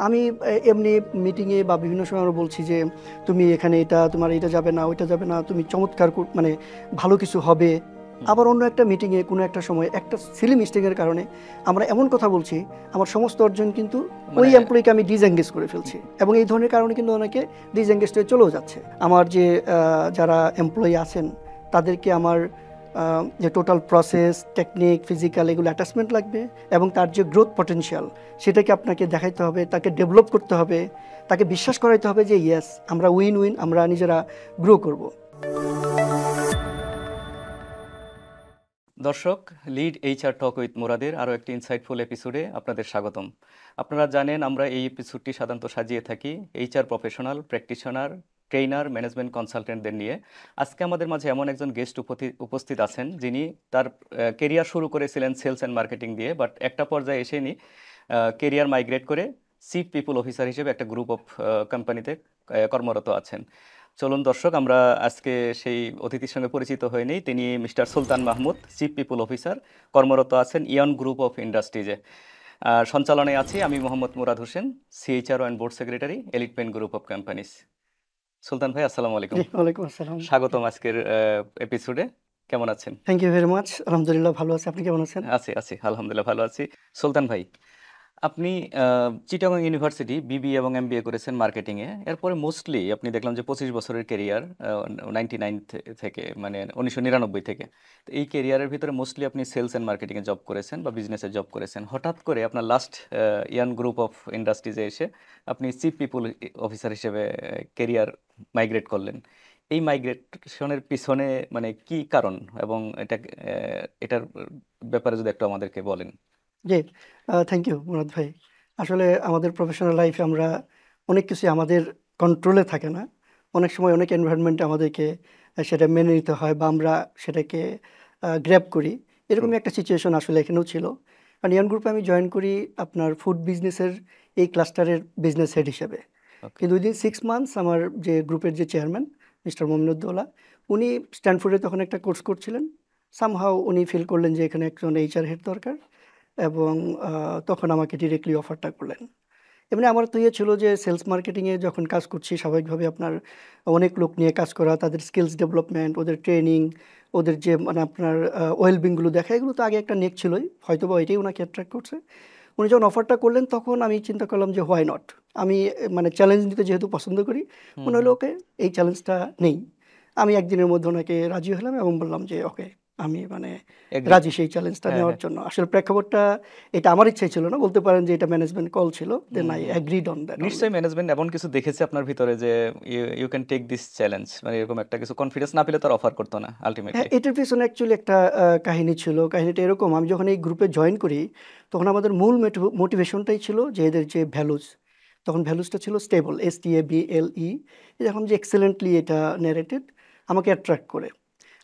আমি এমনি মিটিংয়ে বা বিভিন্ন সময় আমরা বলছি যে তুমি এখানে এটা তোমার এটা যাবে না ওইটা যাবে না, তুমি চমৎকার মানে ভালো কিছু হবে। আবার অন্য একটা মিটিংয়ে কোনো একটা সময় একটা সিলি মিস্টেকের কারণে আমরা এমন কথা বলছি, আমার সমস্ত অর্জন কিন্তু ওই এমপ্লয়িকে আমি ডিসএঙ্গেজ করে ফেলছি, এবং এই ধরনের কারণে কিন্তু অনেকে ডিসএঙ্গেজ হয়ে চলেও যাচ্ছে। আমার যে যারা এমপ্লয়ি আছেন তাদেরকে আমার যে টোটাল প্রসেস, টেকনিক, ফিজিক্যাল এগুলো অ্যাটাচমেন্ট লাগবে, এবং তার যে গ্রোথ পটেনশিয়াল সেটাকে আপনাকে দেখাইতে হবে, তাকে ডেভেলপ করতে হবে, তাকে বিশ্বাস করাইতে হবে যে ইয়েস আমরা উইন উইন, আমরা নিজেরা গ্রো করব। দর্শক, লিড এইচআর টক উইথ মুরাদের আরও একটি ইনসাইটফুল এপিসোডে আপনাদের স্বাগতম। আপনারা জানেন আমরা এই এপিসোডটি সাধারণত সাজিয়ে থাকি HR professional, practitioner, trainer, management কনসালটেন্টদের নিয়ে। আজকে আমাদের মাঝে এমন একজন গেস্ট উপস্থিত আছেন যিনি তার কেরিয়ার শুরু করেছিলেন সেলস অ্যান্ড মার্কেটিং দিয়ে, বাট একটা পর্যায়ে এসে নি কেরিয়ার মাইগ্রেট করে চিফ পিপল অফিসার হিসেবে একটা গ্রুপ অফ কোম্পানিতে কর্মরত আছেন। চলুন দর্শক, আমরা আজকে সেই অতিথির সঙ্গে পরিচিত হয়ে নিই। তিনি mister Sultan Mahmud, chief people officer, কর্মরত আছেন ইয়ন গ্রুপ অফ ইন্ডাস্ট্রিজে। সঞ্চালনায় আছি আমি Mohammad Murad Hossain, CHRO and board secretary, Elite Pen group of companies. Sultan ভাই, আসসালামু আলাইকুম। ওয়ালাইকুম আসসালাম। স্বাগতম আজকের এপিসোডে। কেমন আছেন? Thank you very much. আলহামদুলিল্লাহ ভালো আছি, আপনি কেমন আছেন? আছি আলহামদুলিল্লাহ ভালো আছি। সুলতান ভাই, আপনি চিটাগং ইউনিভার্সিটি বিবিএ এবং এমবিএ করেছেন মার্কেটিংয়ে। এরপরে মোস্টলি আপনি দেখলাম যে 25 বছরের কেরিয়ার, 99 থেকে, মানে 1999 থেকে। তো এই কেরিয়ারের ভিতরে মোস্টলি আপনি সেলস অ্যান্ড মার্কেটিংয়ে জব করেছেন বা বিজনেসে জব করেছেন। হঠাৎ করে আপনার লাস্ট ইয়ান গ্রুপ অফ ইন্ডাস্ট্রিজে এসে আপনি চিফ পিপল অফিসার হিসেবে কেরিয়ার মাইগ্রেট করলেন। এই মাইগ্রেশনের পিছনে মানে কি কারণ, এবং এটার ব্যাপারে যদি একটু আমাদেরকে বলেন। জি, থ্যাংক ইউ মুরাদ ভাই। আসলে আমাদের প্রফেশনাল লাইফে আমরা অনেক কিছু আমাদের কন্ট্রোলে থাকে না। অনেক সময় অনেক এনভায়রনমেন্টে আমাদেরকে সেটা মেনে নিতে হয় বা আমরা সেটাকে গ্র্যাব করি। এরকমই একটা সিচুয়েশন আসলে এখানেও ছিল। কারণ ইয়ান গ্রুপে আমি জয়েন করি আপনার ফুড বিজনেসের এই ক্লাস্টারের বিজনেস হেড হিসেবে। কিন্তু উইদিন 6 মান্থস আমার যে গ্রুপের যে চেয়ারম্যান মিস্টার মোমিনুদ্দৌলা, উনি স্ট্যানফোর্ডে তখন একটা কোর্স করছিলেন। সামহাও উনি ফিল করলেন যে এখানে একজন এইচআর হেড দরকার, এবং তখন আমাকে ডিরেক্টলি অফারটা করলেন। এমনি আমার তো ছিল যে সেলস মার্কেটিংয়ে যখন কাজ করছি স্বাভাবিকভাবে আপনার অনেক লোক নিয়ে কাজ করা, তাদের স্কিলস ডেভেলপমেন্ট, ওদের ট্রেনিং, ওদের যে মানে আপনার ওয়েলবিংগুলো দেখা, এগুলো তো আগে একটা নেক ছিলই, হয়তো বা এটাই ওনাকে অ্যাট্রাক্ট করছে। উনি যখন অফারটা করলেন তখন আমি চিন্তা করলাম যে হোয়াই নট, আমি মানে চ্যালেঞ্জ নিতে যেহেতু পছন্দ করি, মনে হলো ওকে এই চ্যালেঞ্জটা নেই। আমি একদিনের মধ্যে ওনাকে রাজি হলাম এবং বললাম যে ওকে আমি মানে রাজি সেই চ্যালেঞ্জটা নেওয়ার জন্য। আসলে প্রেক্ষাপটটা এটা আমার ইচ্ছাই ছিল না, বলতে পারেন যে এটা ম্যানেজমেন্ট কল ছিল। Then I agreed on that. নিশ্চয়ই ম্যানেজমেন্ট এমন কিছু দেখেছে আপনার ভিতরে যে you can take this challenge, মানে এরকম একটা কিছু কনফিডেন্স না পেলে তার অফার করতো না আলটিমেটলি। হ্যাঁ, এটার পিছনে অ্যাকচুয়ালি একটা কাহিনী ছিল। কাহিনীটা এরকম, আমি যখন এই গ্রুপে জয়েন করি তখন আমাদের মূল মোটিভেশনটাই ছিল যে এদের যে ভ্যালুজ, তখন ভ্যালুজটা ছিল স্টেবল, STABLE। এখন যে এক্সেলেন্টলি এটা ন্যারেটেড আমাকে অ্যাট্রাক্ট করে।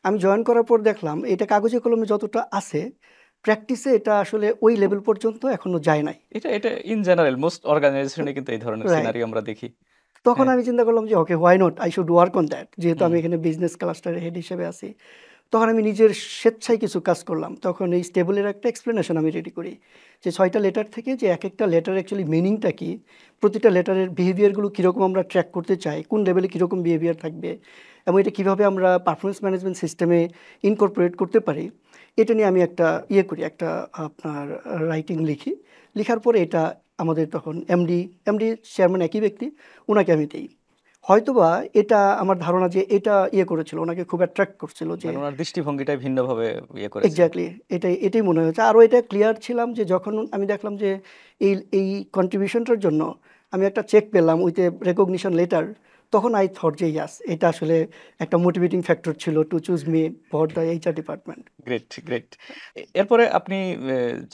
আমি জয়েন করার পর দেখলাম এটা কাগজে কলমে যতটা আছে, প্র্যাকটিসে এটা আসলে ওই লেভেল পর্যন্ত এখনো যায় নাই। এটা ইন জেনারেল মোস্ট অর্গানাইজেশনে কিন্তু এই ধরনের সিনারিও আমরা দেখি। তখন আমি চিন্তা করলাম যে ওকে why not, I should work on that. যেহেতু আমি এখানে বিজনেস ক্লাস্টারের হেড হিসেবে আছি, তখন আমি নিজের স্বেচ্ছায় কিছু কাজ করলাম। তখন এই স্টেবলের একটা এক্সপ্লেনেশন আমি রেডি করি, যে 6টা লেটার থেকে যে এক একটা লেটার অ্যাকচুয়ালি মিনিংটা কী, প্রতিটা লেটারের বিহেভিয়ারগুলো কীরকম আমরা ট্র্যাক করতে চাই, কোন লেভেলে কীরকম বিহেভিয়ার থাকবে, এবং এটা কীভাবে আমরা পারফরমেন্স ম্যানেজমেন্ট সিস্টেমে ইনকর্পোরেট করতে পারি, এটা নিয়ে আমি একটা একটা আপনার রাইটিং লিখি। লেখার পরে এটা আমাদের তখন এমডি চেয়ারম্যান একই ব্যক্তি, ওনাকে আমি দিই। হয়তোবা এটা আমার ধারণা যে এটা করেছিল, ওনাকে খুব অ্যাট্রাক্ট করছিল, যে ওনার দৃষ্টিভঙ্গিটাই ভিন্নভাবে করেছে। এক্স্যাক্টলি এটাই মনে হয়েছে। আরও এটা ক্লিয়ার ছিলাম যে যখন আমি দেখলাম যে এই কন্ট্রিবিউশনটার জন্য আমি একটা চেক পেলাম উইথ এ রেকগনিশন লেটার, তখন আই থট যে ইয়াস এটা আসলে একটা মোটিভেটিং ফ্যাক্টর ছিল to choose me for the HR department. Great. এরপরে আপনি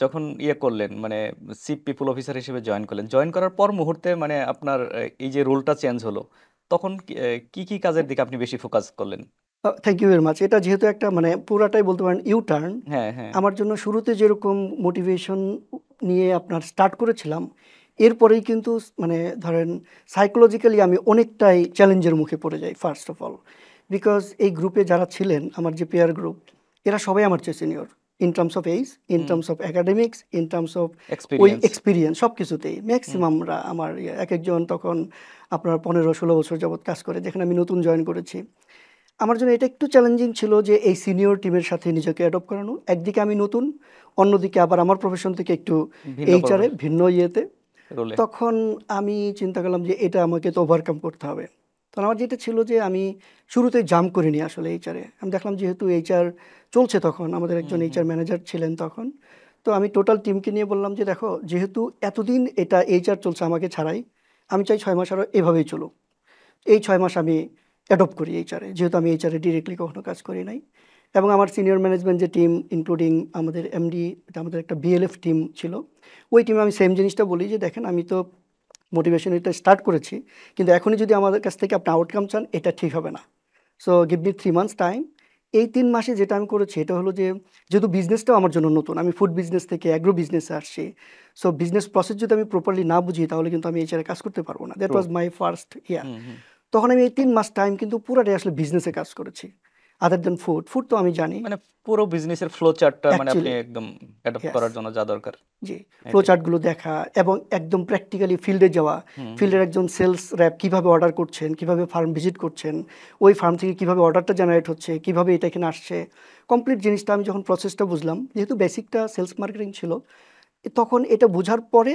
যখন করলেন, মানে চিফ পিপল অফিসার হিসেবে জয়েন করলেন, জয়েন করার পর মুহূর্তে মানে আপনার এই যে রোলটা চেঞ্জ হলো, তখন কি কাজের দিকে আপনি বেশি ফোকাস করলেন? Thank you very much. এটা যেহেতু একটা মানে পুরাটাই বলতে পারেন ইউ টার্ন। হ্যাঁ। আমার জন্য শুরুতে যেরকম মোটিভেশন নিয়ে আপনার স্টার্ট করেছিলাম, এরপরেই কিন্তু মানে ধরেন সাইকোলজিক্যালি আমি অনেকটাই চ্যালেঞ্জের মুখে পড়ে যাই। ফার্স্ট অফ অল বিকজ এই গ্রুপে যারা ছিলেন আমার যে পেয়ার গ্রুপ, এরা সবাই আমার চেয়ে senior. In terms of age, in hmm terms of academics, in terms of ওই এক্সপিরিয়েন্স এক্সপিরিয়েন্স সব কিছুতেই হুম ম্যাক্সিমামরা আমার এক একজন তখন আপনার 15-16 বছর যাবৎ কাজ করে, যেখানে আমি নতুন জয়েন করেছি। আমার জন্য এটা একটু চ্যালেঞ্জিং ছিল যে এই সিনিয়র টিমের সাথে নিজেকে অ্যাডপ্ট করানো। একদিকে আমি নতুন, অন্যদিকে আবার আমার প্রফেশন থেকে একটু ভিন্ন এইচআরে ভিন্ন ইয়েতে। রোলে তখন আমি চিন্তা করলাম যে এটা আমাকে তো ওভারকাম করতে হবে। তখন আমার যেটা ছিল যে আমি শুরুতে জাম্প করিনি আসলে এইচআরে। আমি দেখলাম যেহেতু এইচআর চলছে, তখন আমাদের হুম একজন হুম এইচআর ম্যানেজার ছিলেন তখন। তো আমি টোটাল টিমকে নিয়ে বললাম যে দেখো, যেহেতু এতদিন এটা এইচআর চলছে আমাকে ছাড়াই, আমি চাই 6 মাস আরও এভাবেই চলুক। এই 6 মাস আমি অ্যাডপ্ট করি এইচআরে, যেহেতু আমি এইচআরে ডিরেক্টলি কখনো কাজ করি নাই। এবং আমার সিনিয়র ম্যানেজমেন্ট যে টিম, ইনক্লুডিং আমাদের এমডি, এটা আমাদের একটা বিএলএফ টিম ছিল, ওই টিমে আমি সেম জিনিসটা বলি যে দেখেন, আমি তো মোটিভেশন এটা স্টার্ট করেছি, কিন্তু এখনই যদি আমাদের কাছ থেকে আপনি আউটকাম চান, এটা ঠিক হবে না। So give me 3 months time. এই 3 মাসে যেটা আমি করেছি এটা হলো যে, যেহেতু বিজনেসটাও আমার জন্য নতুন, আমি ফুড বিজনেস থেকে অ্যাগ্রো বিজনেসে আসছি। সো বিজনেস প্রসেস যদি আমি প্রপারলি না বুঝি, তাহলে কিন্তু আমি এইচআরে কাজ করতে পারবো না। That true was my first year. Hmm hmm তখন আমি এই 3 মাস টাইম কিন্তু পুরাটাই আসলে বিজনেসে কাজ করেছি, আদার দেন ফুড। ফুড তো আমি জানি মানে পুরো বিজনেসের ফ্লো চার্টটা মানে আপনি অ্যাকচুয়ালি। একদম অ্যাডপ্ট ইয়েস। করার জন্য যা দরকার জি, ফ্লো এটাই চার্টগুলো দেখা এবং একদম প্র্যাকটিক্যালি ফিল্ডে যাওয়া। হুম হুম ফিল্ডের একজন সেলস র্যাপ কীভাবে অর্ডার করছেন, কীভাবে ফার্ম ভিজিট করছেন, ওই ফার্ম থেকে কীভাবে অর্ডারটা জেনারেট হচ্ছে, কীভাবে এটা এখানে আসছে, কমপ্লিট জিনিসটা আমি যখন প্রসেসটা বুঝলাম, যেহেতু বেসিকটা সেলস মার্কেটিং ছিল, তখন এটা বোঝার পরে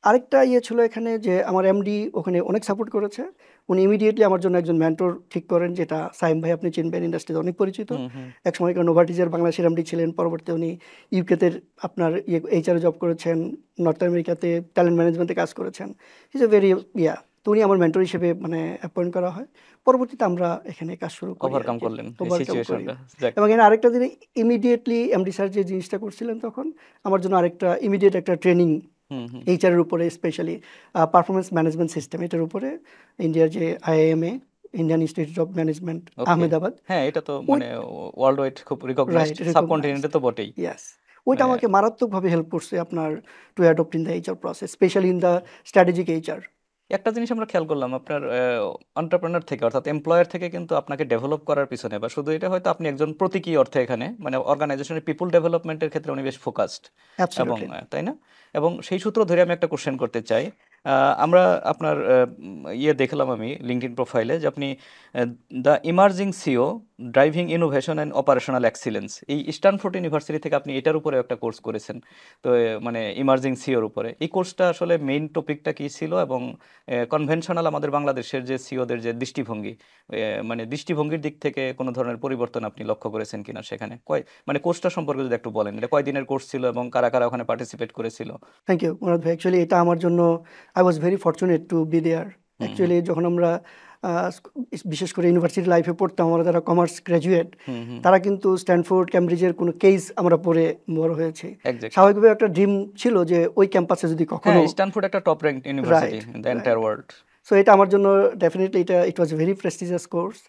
আরেকটা ইয়ে ছিল এখানে যে আমার এমডি ওখানে অনেক সাপোর্ট করেছে। উনি ইমিডিয়েটলি আমার জন্য একজন মেন্টর ঠিক করেন, যেটা সাইম ভাই, আপনি চিনবেন, ইন্ডাস্ট্রিতে অনেক পরিচিত। হুম হুম এক সময়কার নোভার্টিজের বাংলাদেশের এমডি ছিলেন, পরবর্তীতে উনি ইউকেতে আপনার এইচআর জব করেছেন, নর্থ আমেরিকাতে ট্যালেন্ট ম্যানেজমেন্টে কাজ করেছেন। ইজ এ ভেরি ইয়া। তো উনি আমার মেন্টর হিসেবে মানে অ্যাপয়েন্ট করা হয়। পরবর্তীতে আমরা এখানে কাজ শুরু করি আর ওভারকাম কি, করলেন এই ওভারকাম করি। সিচুয়েশনটা যাক এবং এখানে আরেকটা দিনে ইমিডিয়েটলি এমডি স্যার যে জিনিসটা করছিলেন তখন, আমার জন্য আরেকটা ইমিডিয়েট একটা ট্রেনিং হুম হুম এইচআরের উপরে, স্পেশালি পারফরমেন্স ম্যানেজমেন্ট সিস্টেম, এটার উপরে ইন্ডিয়ার যে IIMA, Indian institute of management okay Ahmedabad, হ্যাঁ এটা তো ওই মানে ওয়ার্ল্ড ওয়াইড খুব রিকগনাইজড রাইট সাবকন্টিনেন্টে রিকগনাইজড। তো বটেই ইয়াস। ওইটা মানে আমাকে মারাত্মকভাবে হেল্প করছে আপনার two adopt in the HR process, specially in the strategic HR. একটা জিনিস আমরা খেয়াল করলাম আপনার এন্টারপ্রেনার থেকে অর্থাৎ এমপ্লয়ার থেকে কিন্তু আপনাকে ডেভেলপ করার পিছনে বা শুধু এটা হয়তো আপনি একজন প্রতীকী অর্থে এখানে মানে অর্গানাইজেশনের পিপল ডেভেলপমেন্টের ক্ষেত্রে উনি বেশ ফোকাসড এবং অ্যাবসলিউটলি। তাই না এবং সেই সূত্র ধরে আমি একটা কোশ্চেন করতে চাই আমরা আপনার ইয়ে দেখলাম আমি লিঙ্কডইন প্রোফাইলে যে আপনি the emerging CEO driving innovation and operational excellence এই স্ট্যানফোর্ড ইউনিভার্সিটি থেকে আপনি এটার উপরে একটা কোর্স করেছেন তো মানে ইমার্জিং সিওর উপরে এই কোর্সটা আসলে মেইন টপিকটা কি ছিল এবং কনভেনশনাল আমাদের বাংলাদেশের যে সিওদের যে দৃষ্টিভঙ্গি মানে দৃষ্টিভঙ্গির দিক থেকে কোনো ধরনের পরিবর্তন আপনি লক্ষ্য করেছেন কিনা সেখানে মানে কোর্সটা সম্পর্কে যদি একটু বলেন এটা কয় দিনের কোর্স ছিল এবং কারা কারা ওখানে পার্টিসিপেট করেছিল থ্যাংক ইউ মুরাদ ভাই। অ্যাকচুয়ালি এটা আমার জন্য, I was very fortunate to be there. Hmm hmm actually যখন আমরা বিশেষ করে ইউনিভার্সিটি লাইফে পড়তাম, আমরা যারা কমার্স গ্র্যাজুয়েট, হুম হুম তারা কিন্তু স্ট্যানফোর্ড ক্যামব্রিজের কোনো কেস আমরা পড়ে বড় হয়েছি। এক্স্যাক্টলি স্বাভাবিকভাবে একটা ড্রিম ছিল যে ওই ক্যাম্পাসে যদি হ্যাঁ কখনো। স্ট্যানফোর্ড একটা top ranked university right, in the entire right. World so এটা আমার জন্য definitely it was a very prestigious course.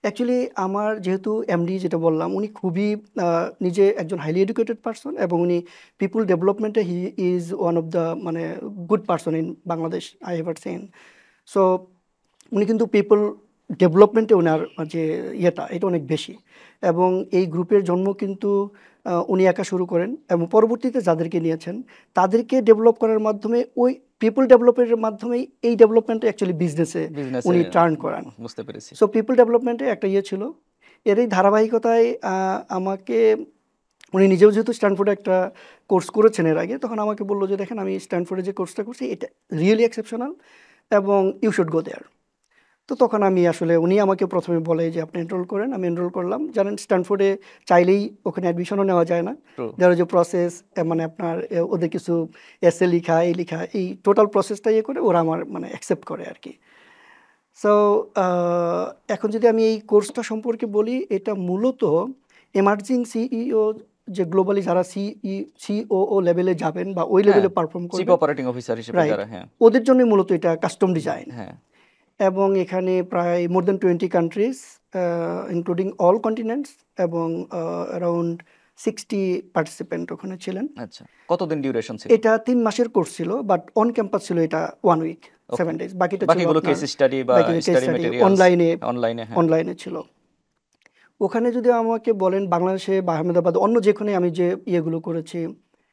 Actually আমার যেহেতু এমডি যেটা বললাম, উনি খুবই নিজে একজন হাইলি এডুকেটেড পারসন, এবং উনি পিপুল ডেভেলপমেন্টে he is one of the মানে good person in Bangladesh I ever seen. So উনি কিন্তু পিপল ডেভেলপমেন্টে ওনার যে ইয়েটা, এটা অনেক বেশি। এবং এই গ্রুপের জন্ম কিন্তু উনি একা শুরু করেন, এবং পরবর্তীতে যাদেরকে নিয়েছেন তাদেরকে ডেভেলপ করার মাধ্যমে, ওই পিপল ডেভেলপমেন্টের মাধ্যমেই এই ডেভেলপমেন্টে অ্যাকচুয়ালি বিজনেসে বিজনেসে উনি টার্ন করান। বুঝতে পেরেছি সো পিপল ডেভেলপমেন্টে একটা ইয়ে ছিল। এর এই ধারাবাহিকতায় আমাকে উনি নিজেও যেহেতু স্ট্যানফোর্ডে একটা কোর্স করেছেন এর আগে, তখন আমাকে বললো যে দেখেন, আমি স্ট্যানফোর্ডে যে কোর্সটা করছি এটা রিয়েলি এক্সেপশনাল, এবং ইউ শুড গো দেয়ার। তো তখন আমি আসলে, উনি আমাকে প্রথমে বলে যে আপনি এনরোল করেন, আমি এনরোল করলাম। জানেন স্ট্যানফোর্ডে চাইলেই ওখানে অ্যাডমিশনও নেওয়া যায় না। ট্রু দেওয়ার যে প্রসেস, মানে আপনার ওদের কিছু এসএ লিখা, এই লিখা, এই টোটাল প্রসেসটা ইয়ে করে ওরা আমার মানে অ্যাকসেপ্ট করে আর কি। সো এখন যদি আমি এই কোর্সটা সম্পর্কে বলি, এটা মূলত এমার্জিং সিইও, যে গ্লোবালি যারা সিওও লেভেলে যাবেন বা ওই হ্যাঁ লেভেলে পারফর্ম চিফ করবেন, অপারেটিং অফিসার হিসেবে রাইট, যারা হ্যাঁ ওদের জন্য মূলত এটা কাস্টম ডিজাইন। হ্যাঁ এবং এখানে প্রায় মোর দেন 20 কান্ট্রিজ, ইনক্লুডিং অল কন্টিনেন্টস, এবং অ্যারাউন্ড 60 পার্টিসিপেন্ট ওখানে ছিলেন। আচ্ছা কতদিন ডিউরেশন ছিল এটা 3 মাসের কোর্স ছিল, বাট অন ক্যাম্পাস ছিল এটা 1 উইক, ওকে 7 ডেজ। বাকিটা ছিল বাকিগুলো আপনার, কেস স্টাডি বা বাকি কেস স্টাডি স্টাডি ম্যাটেরিয়ালস অনলাইনে, অনলাইনে হ্যাঁ অনলাইনে ছিল। ওখানে যদি আমাকে বলেন বাংলাদেশে বা আহমেদাবাদ অন্য যেখানে আমি যে ইয়েগুলো করেছি,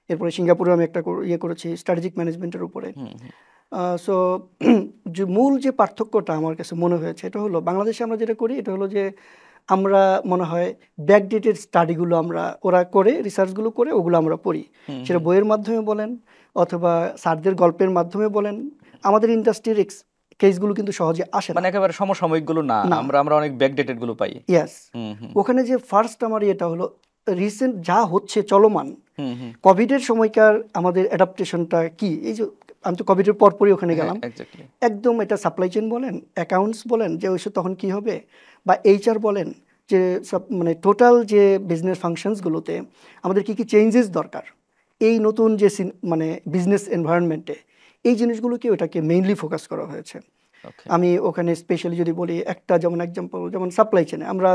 এরপরে সিঙ্গাপুরে আমি একটা ইয়ে করেছি স্ট্র্যাটেজিক ম্যানেজমেন্টের উপরে। হুম হুম সো যে মূল যে পার্থক্যটা আমার কাছে মনে হয়েছে এটা হলো বাংলাদেশে আমরা যেটা করি এটা হলো যে আমরা মনে হয় ব্যাকডেটেড স্টাডিগুলো আমরা ওরা করে রিসার্চগুলো করে ওগুলো আমরা পড়ি, হুম সেটা হুম বইয়ের মাধ্যমে বলেন অথবা স্যারদের গল্পের মাধ্যমে বলেন। আমাদের ইন্ডাস্ট্রির কেসগুলো কিন্তু সহজে আসে না। মানে একেবারে সমসাময়িক গুলো না, না, আমরা আমরা অনেক ব্যাকডেটেড গুলো পাই। ইয়াস। হুম হুম ওখানে যে ফার্স্ট আমার এটা হলো রিসেন্ট যা হচ্ছে চলমান হুম হুম কোভিডের সময়কার আমাদের অ্যাডাপ্টেশনটা কি, এই যে আমি তো কোভিডের পরপরই ওখানে হ্যাঁ গেলাম, এক্স্যাক্টলি। একদম এটা সাপ্লাই চেইন বলেন, অ্যাকাউন্টস বলেন যে ওইসব তখন কি হবে, বা এইচআর বলেন যে সব মানে টোটাল যে বিজনেস ফাংশনসগুলোতে আমাদের কি কি চেঞ্জেস দরকার এই নতুন যে মানে বিজনেস এনভায়রনমেন্টে, এই জিনিসগুলোকে ওটাকে মেইনলি ফোকাস করা হয়েছে। ওকে। আমি ওখানে স্পেশালি যদি বলি একটা যেমন এক্সাম্পল যেমন সাপ্লাই চেনে আমরা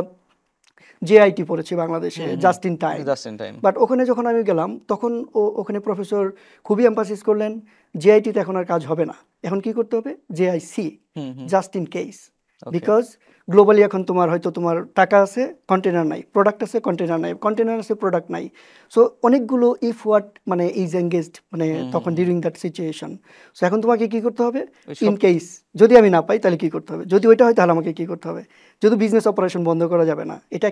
জেআইটি পড়েছি বাংলাদেশে hmm hmm just in time, just in time. But ওখানে যখন আমি গেলাম তখন ওখানে প্রফেসর খুবই এমফাসিস করলেন জেআইটিতে এখন আর কাজ হবে না, এখন কি করতে হবে JIC, hmm hmm just in case. Okay. Because globally এখন তোমার হয়তো তোমার টাকা আছে কন্টেনার নাই, প্রোডাক্ট আছে কন্টেনার নাই, কন্টেনার আছে প্রোডাক্ট নাই। সো অনেকগুলো ইফ হোয়াট মানে ইজ এঙ্গেজড মানে হুম হুম তখন হুম ডিউরিং দ্যাট সিচুয়েশন। সো এখন তোমাকে কি করতে হবে ওই ইন সব। কেস যদি আমি না পাই তাহলে কি করতে হবে, যদি ওইটা হয় তাহলে আমাকে কি করতে হবে, যদি বিজনেস অপারেশন বন্ধ করা যাবে না, এটা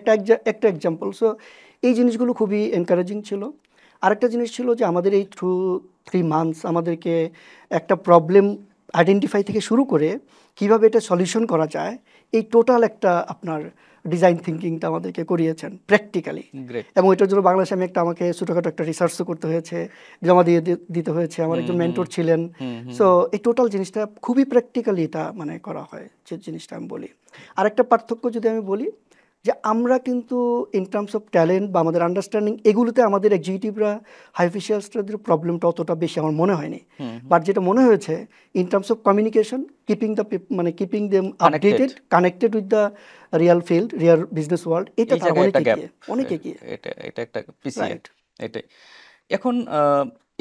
একটা এক্সাম্পল। সো এই জিনিসগুলো খুবই এনকারেজিং ছিল। আরেকটা জিনিস ছিল যে আমাদের এই 3 মান্থস আমাদেরকে একটা প্রবলেম আইডেন্টিফাই থেকে শুরু করে কিভাবে এটা সলিউশন করা যায় এই টোটাল একটা আপনার ডিজাইন থিঙ্কিংটা আমাদেরকে করিয়েছেন প্র্যাকটিক্যালি। গ্রেট। এবং এটার জন্য বাংলাদেশে আমি আমাকে ছোটোখাটো একটা রিসার্চও করতে হয়েছে, জমা দিয়ে দিতে হয়েছে, আমার হুম একজন হুম মেন্টর ছিলেন। হুম হুম সো এই টোটাল জিনিসটা খুবই প্র্যাকটিক্যালি এটা মানে করা হয় যে জিনিসটা আমি বলি। আরেকটা পার্থক্য যদি আমি বলি যে আমরা কিন্তু ইন টার্মস অফ ট্যালেন্ট বা আমাদের আন্ডারস্ট্যান্ডিং এগুলোতে আমাদের এক্সিকিউটিভরা হাই অফিসিয়ালসদের প্রবলেমটা অতটা বেশি আমার মনে হয়নি। হুম বাট যেটা মনে হয়েছে in terms of communication keeping the মানে keeping them connected. Updated connected with the real field real business world, এটা এই তারা জায়গায় অনেক একটা গ্যাপ, এগিয়ে, অনেক এগিয়ে। এটা এটা একটা পিছিয়ে। রাইট। এটাই। এখন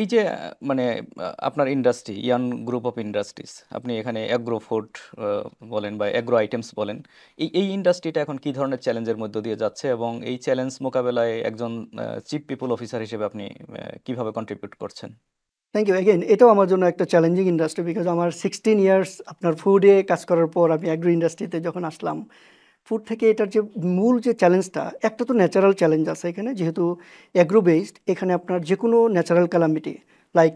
এই যে মানে আপনার ইন্ডাস্ট্রি ইয়ান গ্রুপ অফ ইন্ডাস্ট্রিজ, আপনি এখানে অ্যাগ্রো ফুড বলেন বা অ্যাগ্রো আইটেমস বলেন, এই ইন্ডাস্ট্রিটা এখন কি ধরনের চ্যালেঞ্জের মধ্য দিয়ে যাচ্ছে এবং এই চ্যালেঞ্জ মোকাবেলায় একজন চিফ পিপল অফিসার হিসেবে আপনি কিভাবে কন্ট্রিবিউট করছেন? থ্যাংক ইউ এগেন, এটাও আমার জন্য একটা চ্যালেঞ্জিং ইন্ডাস্ট্রি বিকজ আমার 16 ইয়ার্স আপনার ফুডে কাজ করার পর আমি অ্যাগ্রো ইন্ডাস্ট্রিতে যখন আসলাম, ফুড থেকে এটার যে মূল যে চ্যালেঞ্জটা একটা তো ন্যাচারাল চ্যালেঞ্জ আছে এখানে, যেহেতু অ্যাগ্রো বেসড এখানে আপনার যে কোনো ন্যাচারাল ক্যালামিটি লাইক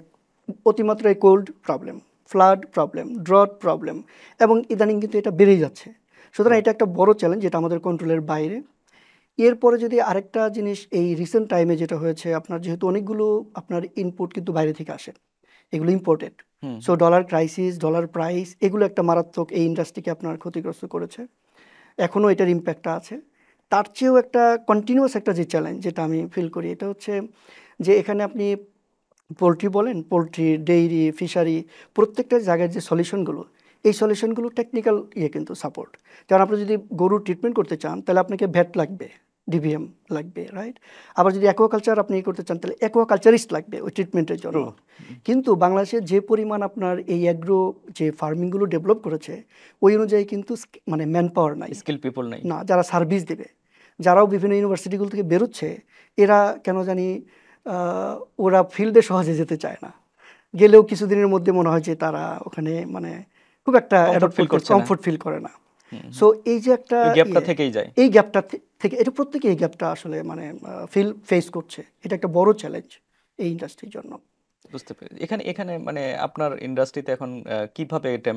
অতিমাত্রায় cold problem, flood problem, drought problem, এবং ইদানিং কিন্তু এটা বেড়েই যাচ্ছে। সুতরাং এটা একটা বড় চ্যালেঞ্জ যেটা আমাদের কন্ট্রোলের বাইরে। এরপরে যদি আরেকটা জিনিস এই রিসেন্ট টাইমে যেটা হয়েছে আপনার যেহেতু অনেকগুলো আপনার ইনপুট কিন্তু বাইরে থেকে আসে, এগুলো imported. Hmm so dollar crisis, dollar price, এগুলো একটা মারাত্মক এই ইন্ডাস্ট্রিকে আপনার ক্ষতিগ্রস্ত করেছে, এখনও এটার ইম্প্যাক্টটা আছে। তার চেয়েও একটা কন্টিনিউয়াস একটা যে চ্যালেঞ্জ যেটা আমি ফিল করি এটা হচ্ছে যে এখানে আপনি পোলট্রি বলেন, পোলট্রি, ডেইরি, ফিশারি, প্রত্যেকটা জায়গায় যে সলিউশনগুলো, এই সলিউশনগুলো টেকনিক্যাল ইয়ে কিন্তু সাপোর্ট। কারণ আপনি যদি গরুর ট্রিটমেন্ট করতে চান তাহলে আপনাকে ভ্যাট লাগবে, ডিভিএম লাগবে, রাইট? আবার যদি অ্যাকোয়াকালচার আপনি করতে চান তাহলে অ্যাকোয়াকালচারিস্ট লাগবে ওই ট্রিটমেন্টের জন্য। ট্রু। কিন্তু বাংলাদেশে যে পরিমাণ আপনার এই অ্যাগ্রো যে ফার্মিংগুলো ডেভেলপ করেছে ওই অনুযায়ী কিন্তু মানে ম্যান পাওয়ার নাই, স্কিল পিপল নেই। না যারা সার্ভিস দেবে, যারাও বিভিন্ন ইউনিভার্সিটিগুলো থেকে বেরোচ্ছে এরা কেন জানি ওরা ফিল্ডে সহজে যেতে চায় না, গেলেও কিছুদিনের মধ্যে মনে হয় যে তারা ওখানে মানে খুব একটা কমফোর্ট অ্যাডপ্ট ফিল করতে করছে না। কমফোর্ট ফিল করে না। হুম হুম। সো এই যে একটা ওই গ্যাপটা ইয়ে, থেকেই যায়। এই গ্যাপটা থেকে এটা প্রত্যেকে এই গ্যাপটা আসলে মানে ফেস করছে, এটা একটা বড় চ্যালেঞ্জ এই ইন্ডাস্ট্রির জন্য। বুঝতে পেরেছি। এখানে এখানে মানে আপনার ইন্ডাস্ট্রিতে এখন কিভাবে এটা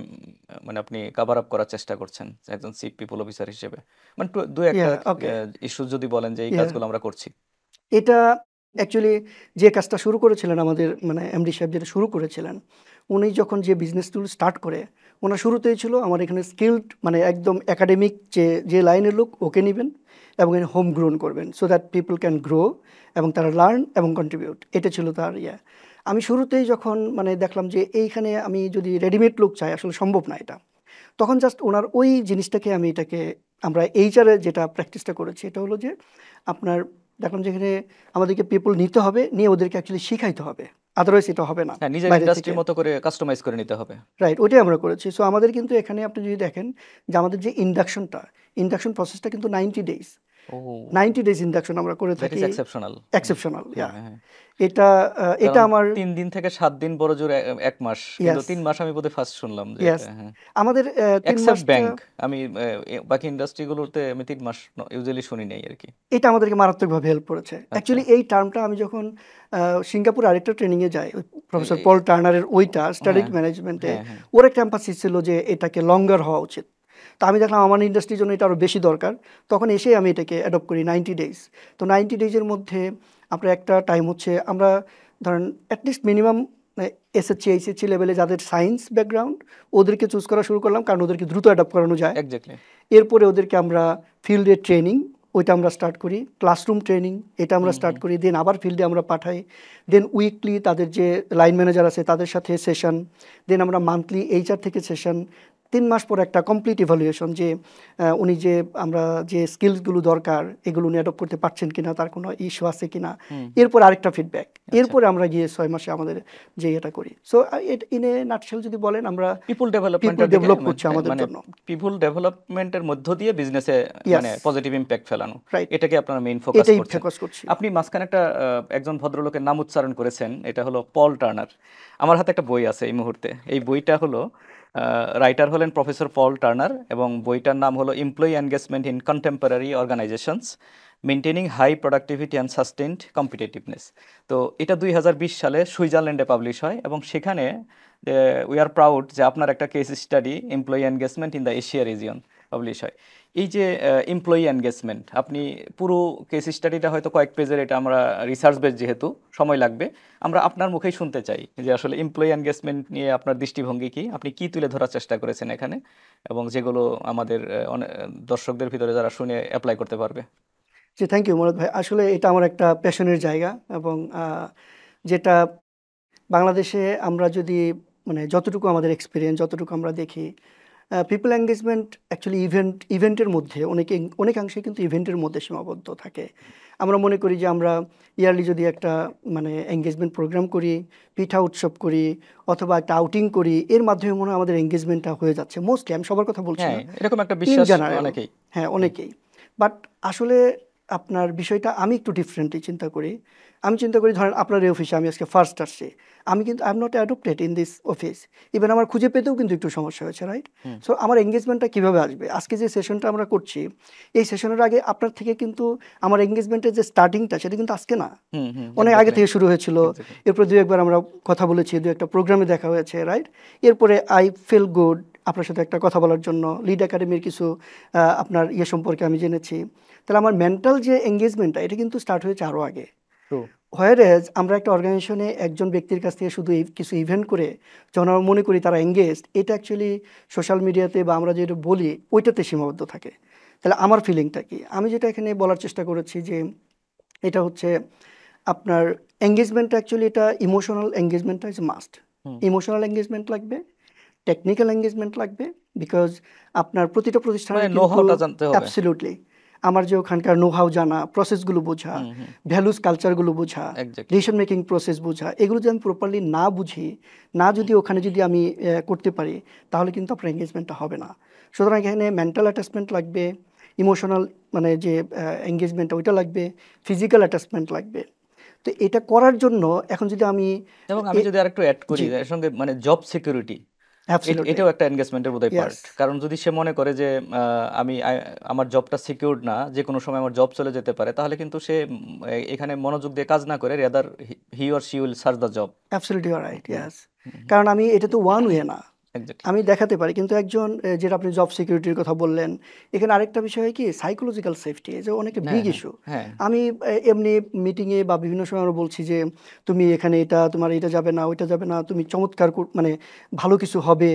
মানে আপনি কাভার আপ করার চেষ্টা করছেন একজন চিফ পিপল অফিসার হিসেবে? মানে দু একটা ইয়া ওকে, ইস্যু যদি বলেন যে এই ইয়া কাজগুলো আমরা করছি। এটা অ্যাকচুয়ালি যে কাজটা শুরু করেছিলেন আমাদের মানে এমডি সাহেব যেটা শুরু করেছিলেন, উনি যখন যে বিজনেস টুল স্টার্ট করে ওনার শুরুতেই ছিল আমার এখানে স্কিলড মানে একদম একাডেমিক যে লাইনের লোক ওকে নেবেন এবং হোম গ্রোন করবেন so that people can grow এবং তারা লার্ন এবং কন্ট্রিবিউট, এটা ছিল তার ইয়ে। আমি শুরুতেই যখন মানে দেখলাম যে এইখানে আমি যদি রেডিমেড লোক চাই আসলে সম্ভব না এটা, তখন জাস্ট ওনার ওই জিনিসটাকে আমি এটাকে আমরা এইচআরে যেটা প্র্যাকটিসটা করেছি এটা হলো যে আপনার দেখলাম যেখানে আমাদেরকে পিপল নিতে হবে, নিয়ে ওদেরকে অ্যাকচুয়ালি শিখাইতে হবে, আদারওয়াইজ এটা হবে না হ্যাঁ, নিজের বাইরে থেকে। ইন্ডাস্ট্রির মতো করে কাস্টমাইজ করে নিতে হবে। রাইট, ওইটাই আমরা করেছি। সো আমাদের কিন্তু এখানে আপনি যদি দেখেন যে আমাদের যে ইন্ডাকশন প্রসেসটা কিন্তু 90 ডেজ। ও 90 ডেজ ইন্ডাকশন আমরা করে দ্যাট ইজ থাকি। এক্সেপশনাল। এক্সেপশনাল, হ্যাঁ হ্যাঁ। এটা এটা কারণ আমার 3 দিন থেকে 7 দিন বড় জোর 1 মাস, কিন্তু ইয়াস 3 মাস আমি বোধহয় ফার্স্ট শুনলাম যে ইয়াস এটা। হ্যাঁ, আমাদের 3 এক্সেপ্ট মাসটা ব্যাংক, আমি বাকি ইন্ডাস্ট্রিগুলোতে আমি 3 মাস ইউজুয়ালি শুনি নাই আর কি। এটা আমাদেরকে মারাত্মকভাবে হেল্প করেছে। আচ্ছা। অ্যাকচুয়ালি এই টার্মটা আমি যখন সিঙ্গাপুরে আরেকটা ট্রেনিংয়ে যাই, প্রফেসর এই- পল টার্নারের ওইটা স্ট্র্যাটেজিক হ্যাঁ ম্যানেজমেন্টে, হ্যাঁ হ্যাঁ। ওর একটা এম্পাসিস ছিল যে এটাকে লঙ্গার হওয়া উচিত। তো আমি দেখলাম আমার ইন্ডাস্ট্রির জন্য এটা আরও বেশি দরকার, তখন এসে আমি এটাকে অ্যাডপ্ট করি 90 ডেজ। তো 90 ডেজের মধ্যে আপনার একটা টাইম হচ্ছে আমরা ধরেন অ্যাটলিস্ট মিনিমাম এসএসসি এইচএসসি লেভেলে যাদের সায়েন্স ব্যাকগ্রাউন্ড ওদেরকে চুজ করা শুরু করলাম, কারণ ওদেরকে দ্রুত অ্যাডপ্ট করানো যায়। এক্স্যাক্টলি। এরপরে ওদেরকে আমরা ফিল্ডে ট্রেনিং, ওইটা আমরা স্টার্ট করি, ক্লাসরুম ট্রেনিং এটা আমরা স্টার্ট করি, দেন আবার ফিল্ডে আমরা পাঠাই, দেন উইকলি তাদের যে লাইন ম্যানেজার আছে তাদের সাথে সেশন, দেন আমরা মান্থলি এইচআর থেকে সেশন, 3 মাস পর একটা কমপ্লিট ইভ্যালুয়েশন যে উনি যে আমরা যে স্কিলসগুলো দরকার এগুলো উনি অ্যাডপ্ট করতে পারছেন কিনা, তার কোনো ইস্যু আছে কিনা, এরপর আরেকটা ফিডব্যাক, এরপরে আমরা গিয়ে 6 মাসে আমাদের যে এটা করি। সো ইন এ নাটশেল যদি বলেন আমরা পিপল পিপল ডেভেলপ করছি আমাদের মানে জন্য। পিপল ডেভেলপমেন্টের মধ্য দিয়ে বিজনেসে মানে পজিটিভ ইম্প্যাক্ট ফেলানো, রাইট, এটাকে আপনারা মেইন ফোকাস এটাই করছেন। ফোকাস করছি। আপনি মাঝখানে একটা একজন ভদ্রলোকের নাম উচ্চারণ করেছেন, এটা হলো পল টার্নার। আমার হাতে একটা বই আছে এই মুহূর্তে, এই বইটা হলো রাইটার হলেন প্রফেসর পল টার্নার, এবং বইটার নাম হলো employee engagement in contemporary organisations, maintaining high productivity and sustained competitiveness. তো এটা 2020 সালে সুইজারল্যান্ডে পাবলিশ হয়, এবং সেখানে উই আর প্রাউড যে আপনার একটা case study employee engagement in the Asia region publish হয়। এই যে এমপ্লয়ি এনগেজমেন্ট, আপনি পুরো কেস স্টাডিটা হয়তো কয়েক পেজের, এটা আমরা রিসার্চ বেস যেহেতু সময় লাগবে, আমরা আপনার মুখেই শুনতে চাই যে আসলে এমপ্লয়ি এনগেজমেন্ট নিয়ে আপনার দৃষ্টিভঙ্গি কি, আপনি কি তুলে ধরার চেষ্টা করেছেন এখানে, এবং যেগুলো আমাদের দর্শকদের ভিতরে যারা শুনে অ্যাপ্লাই করতে পারবে। জি, থ্যাংক ইউ মুরাদ ভাই। আসলে এটা আমার একটা প্যাশনের জায়গা, এবং যেটা বাংলাদেশে আমরা যদি মানে যতটুকু আমাদের এক্সপিরিয়েন্স, যতটুকু আমরা দেখি, পিপল এঙ্গেজমেন্ট অ্যাকচুয়ালি ইভেন্টের মধ্যে অনেকাংশে কিন্তু ইভেন্টের মধ্যে সীমাবদ্ধ থাকে। আমরা মনে করি যে আমরা ইয়ারলি যদি একটা মানে এঙ্গেজমেন্ট প্রোগ্রাম করি, পিঠা উৎসব করি, অথবা একটা আউটিং করি, এর মাধ্যমে মনে হয় আমাদের এঙ্গেজমেন্টটা হয়ে যাচ্ছে। মোস্টলি, আমি সবার কথা বলছি হ্যাঁ, না, এরকম একটা ইন বিশ্বাস জেনারেল, অনেকেই। হ্যাঁ অনেকেই। বাট আসলে আপনার বিষয়টা আমি একটু ডিফারেন্টলি চিন্তা করি। আমি চিন্তা করি ধরেন আপনার এই অফিসে আমি আজকে ফার্স্ট আসছি, আমি কিন্তু I am not adopted in this office, even আমার খুঁজে পেতেও কিন্তু একটু সমস্যা হয়েছে, রাইট? সো আমার এঙ্গেজমেন্টটা কীভাবে আসবে? আজকে যে সেশনটা আমরা করছি, এই সেশনের আগে আপনার থেকে কিন্তু আমার এঙ্গেজমেন্টের যে স্টার্টিংটা সেটা কিন্তু আজকে না, অনেক আগে থেকে শুরু হয়েছিল। এরপরে দু একবার আমরা কথা বলেছি, দু একটা প্রোগ্রামে দেখা হয়েছে, রাইট? এরপরে আই ফিল গুড আপনার সাথে একটা কথা বলার জন্য, লিড একাডেমির কিছু আপনার ইয়ে সম্পর্কে আমি জেনেছি। তাহলে আমার মেন্টাল যে এঙ্গেজমেন্টটা এটা কিন্তু স্টার্ট হয়েছে আরও আগে। হোয়ারএজ আমরা একটা অর্গানাইজেশনে একজন ব্যক্তির কাছ থেকে শুধু কিছু ইভেন্ট করে যখন আমরা মনে করি তারা এঙ্গেজড, এটা অ্যাকচুয়ালি সোশ্যাল মিডিয়াতে বা আমরা যেটা বলি ওইটাতে সীমাবদ্ধ থাকে। তাহলে আমার ফিলিংটা কি, আমি যেটা এখানে বলার চেষ্টা করেছি যে এটা হচ্ছে আপনার এঙ্গেজমেন্টটা অ্যাকচুয়ালি এটা ইমোশনাল এঙ্গেজমেন্টটা ইজ মাস্ট। ইমোশনাল এঙ্গেজমেন্ট লাগবে, টেকনিক্যাল এঙ্গেজমেন্ট লাগবে, বিকজ আপনার প্রতিটা প্রতিষ্ঠানের মানে নো কিন্তু হাউটা জানতে হবে। অ্যাবসলিউটলি আমার যে ওখানকার নো হাউ জানা, প্রসেসগুলো বোঝা, ভ্যালুস কালচারগুলো বোঝা, এক্স্যাক্টলি। ডিসিশন মেকিং প্রসেস বোঝা, এগুলো যদি আমি প্রপারলি না বুঝি, না যদি ওখানে যদি আমি করতে পারি, তাহলে কিন্তু আপনার এঙ্গেজমেন্টটা হবে না। সুতরাং এখানে মেন্টাল অ্যাটাচমেন্ট লাগবে, ইমোশনাল মানে যে এঙ্গেজমেন্ট ওইটা লাগবে, ফিজিক্যাল অ্যাটাচমেন্ট লাগবে। তো এটা করার জন্য এখন যদি আমি এবং আমি যদি আরেকটু অ্যাড করি এর সঙ্গে, মানে জব সিকিউরিটি, অ্যাবসলিউটলি এটাও একটা এনগেজমেন্টের বোধহয় ইয়েস, পার্ট। কারণ যদি সে মনে করে যে আমি আমার জবটা সিকিউরড না, যে কোনো সময় আমার জব চলে যেতে পারে, তাহলে কিন্তু সে এখানে মনোযোগ দিয়ে কাজ না করে rather he or she will search the job. Absolutely right, yes. কারণ আমি এটা তো ওয়ান ওয়ে না, এক্স্যাক্টলি। আমি দেখাতে পারি। কিন্তু একজন যেটা আপনি জব সিকিউরিটির কথা বললেন, এখানে আরেকটা বিষয় কি সাইকোলজিক্যাল সেফটি, যে অনেকে বিগ ইস্যু। হ্যাঁ আমি এমনি মিটিংয়ে বা বিভিন্ন সময় আমরা বলছি যে তুমি এখানে এটা তোমার এটা যাবে না, ওইটা যাবে না, তুমি চমৎকার মানে ভালো কিছু হবে।